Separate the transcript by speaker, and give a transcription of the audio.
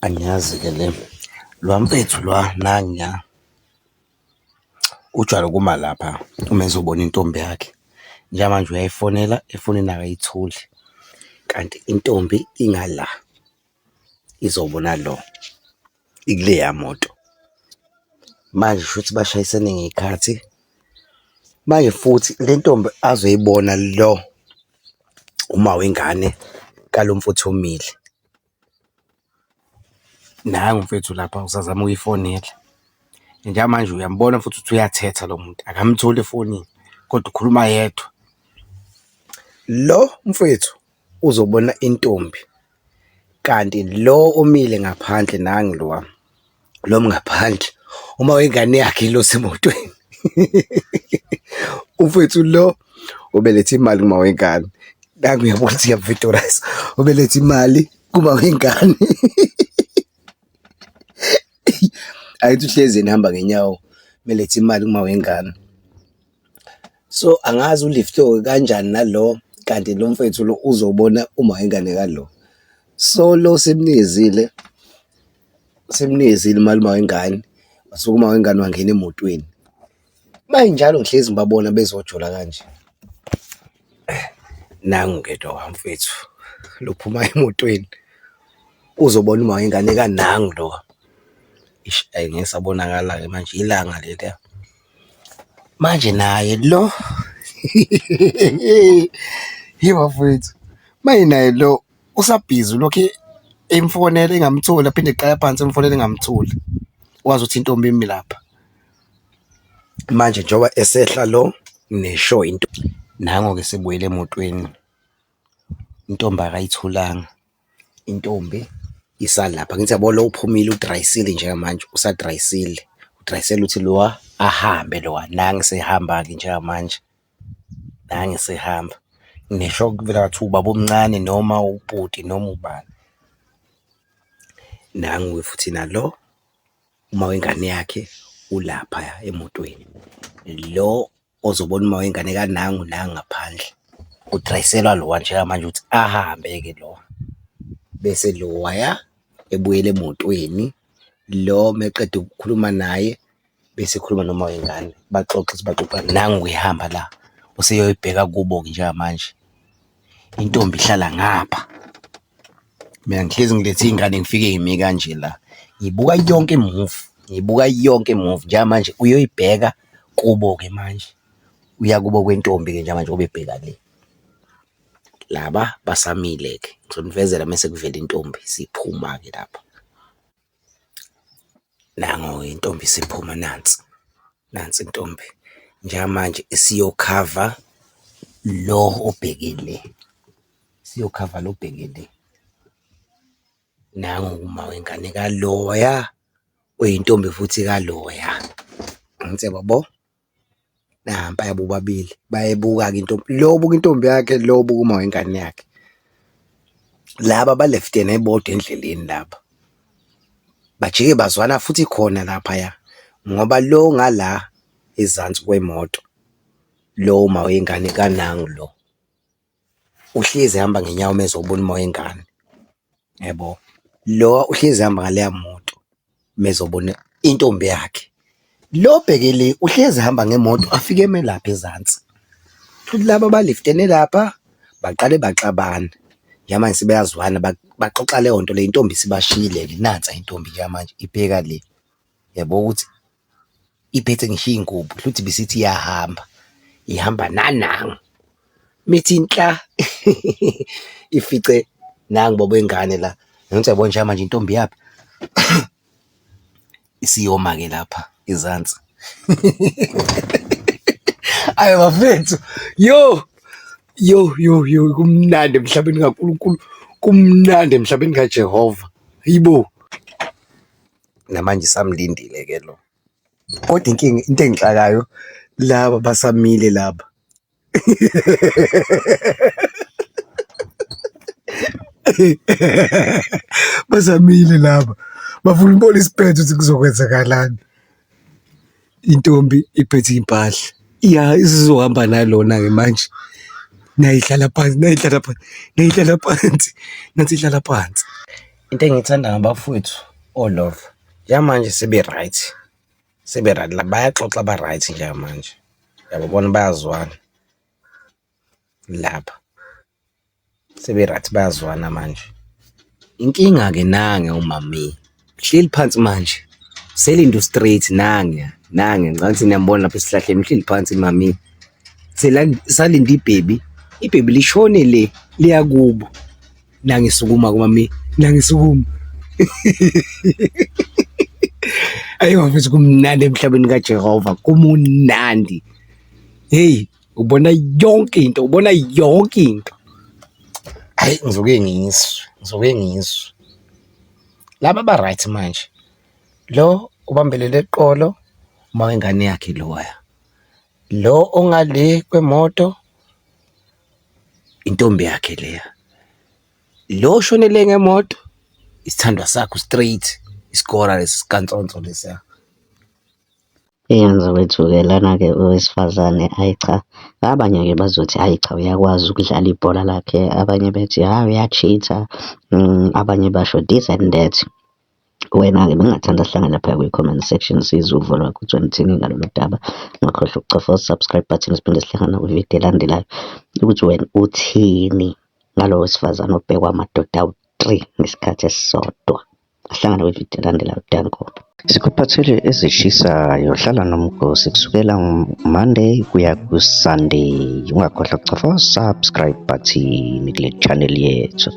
Speaker 1: Angiyazi-ke le lwamfethu nangiya ujwayele ukuma lapha uma ezobona intombi yakhe. Njengamanje uyayifonela efonini akayitholi, kanti intombi ingala izobona lo ikuleya moto. Manje shuthi bashayisene ngey'khathi, manje futhi le ntombi azoyibona lo uma wengane kalo mfuthu omile. Nangu mfethu lapha usazama ukuyifonela, njengamanje uyambona futhi ukuthi uyathetha lo muntu, akamtholi efonini kodwa ukhuluma yedwa. Lo mfethu uzobona intombi, kanti lo omile ngaphandle nangu lo ngaphandle uma wengane yakhe lo semotweni. Umfethu lo ubelethe imali kuma wengane, nangu uyabona ukuthi uyavidorayisa, ubelethe imali kuma wengane. Ayithi uhlezi nihamba ngenyawo belethe imali kuma wengane. So angazi ulifto kanjani nalo, kanti lo mfethu lo uzobona uma wengane kalo. So lo semnizile imali uma wengane, basuke uma wengane wangena emotweni. Mayinjalo ngihlezi ngibabona bezojola kanje. Nangu-ke lo mfethu lo phuma emotweni uzobona uma wengane kanangu lo. Ish, ngeke sabonakala-ke manje ilanga leliya. Manje naye lo bafowethu, manje naye lo usabhizi ulokhu emfonela engamtholi, aphinde eqala phansi emfonela engamtholi. Wazi ukuthi intombi imi lapha. Manje njengoba esehla lo nesho into. Nangu-ke sebuyele emotweni, intombi akayitholanga. Intombi isalapha, ngithi yabo lo uphumile udrayisile njengamanje, usadrayisile. Udrayisele ukuthi lowa ahambe lowa, nangu sehamba-ke njengamanje. Nangu sehamba. Ngisho kuvela ngathi ubaba omncane noma ubhuti noma ubani. Nangu-ke futhi nalo uma wengane yakhe ulaphaya emotweni. Lo ozobona uma wengane kanangu ngaphandle udrayiselwa lowa njengamanje ukuthi ahambe-ke lowa. Bese lowaya ebuyela emotweni, lo meqeda ukukhuluma naye bese ekhuluma noma wengane, baxoxa. Nangu uyahamba la useyoyibheka kubo-ke njengamanje. Intombi ihlala ngapha, mina ngihlezi ngilethe iy'ngane ngifike ngimi kanje la, ngibuka yonke emuva njengamanje uyoyibheka kubo-ke manje. Uya kubo kwentombi-ke njengamanje obebheka le. Laba basamile-ke, ngizonivezela mese kuvela intombi siphuma-ke lapha. Nangu-ke intombi isiphuma nansi intombi. Njengamanje isiyokhava lo obhekile. Siyokhava lo obhekile. Nangu uma wengane kaloya, oyintombi futhi kaloya. Angithi yabo, nampaya bobabili bayebuka-ke intombi. Lo ubuka intombi yakhe, lo ubuka uma wengane yakhe. Laba baleftene bodwa endleleni laba. Bajike bazwana futhi khona laphaya ngoba lo ngala ezansi kwemoto, lo uma wengane kanangu lo uhlezi ehamba ngenyawo mezobona uma wengane. Yebo, lo uhlezi ehamba ngaleya moto mezobona intombi yakhe. Lo bhekele uhlezi ehamba ngemoto afike eme lapha ezansi. Futhi laba baliftene lapha baqale baxabana. Yamanje sebeyazwana baxoxa leyo nto le, intombi sibashiyile-ke nansa intombi njengamanje ibheka le. Yabo ukuthi iphethe ngisho iy'ngubo, futhi bisithi iyahamba, ihamba nanangu. Mithi nhla ifice nangu baba wengane la. Ngithi yabo njengamanje intombi yaphi isiyoma-ke lapha ezansi. Ayi bafethu, kumnandi emhlabeni kaNkulunkulu, kumnandi emhlabeni kaJehova. Yibo, namanje samlindile-ke lo. Kodwa into engixakayo laba basamile laba. Basamile laba, bafuna ukubona isiphetho ukuthi kuzokwenzakalani. Intombi iphethe iy'mpahla, isizohamba nalona-ke manje. Nayihlala phansi, nayihlala phansi, nansi ihlala phansi. into engiyithanda ngabafowethu Olova yamanje sebe-right, sebe-right, bayaxoxa ba-right njengamanje, yababona bayazwana lapha, sebe-right bayazwana manje. Inkinga-ke nange umami hleli phansi manje selinto straight nange ngicathi niyambona lapha esihlahleni uhleli phansi mami salinde ibhebi lishone le liyakubo nangisukuma kumami nangisukuma ayiwa mfethu kumnandi emhlabeni kaJehova kumunandi. Hey, ubona yonke into hayi ngizoke ngizwe laba ba-right manje, lo ubambelele eqolo uma wengane yakhe loya, lo ongale kwemoto intombi yakhe leya, lo oshonele ngemoto isithandwa sakho straight, isikora lesi sikantsonto lesiya.
Speaker 2: Eyenza kwethu-ke lana-ke owesifazane ayi cha, abanye-ke bazothi ayi cha uyakwazi ukudlala ibhola lakhe, abanye bethi hhayi uya-cheat-a, abanye basho this and that. Wena-ke bengingathanda sihlangane laphaya kwi-comment section sizwe uvo lwakho ukuthi wena uthini ngalolu daba. Ungakhohlwa ukucofa u-subscribe button siphinde sihlangane kwividiyo elandelayo ukuthi wena uthini ngalo wesifazane obhekwa amadoda awu-3 ngesikhathi esisodwa. Sihlangane kwividiyo elandelayo. Danko. Sikuphathele ezishisayo, hlala nomgosi kusukela Monday kuya ku-Sunday. Ungakhohlwa ukucofa u-subscribe button kule channel yethu.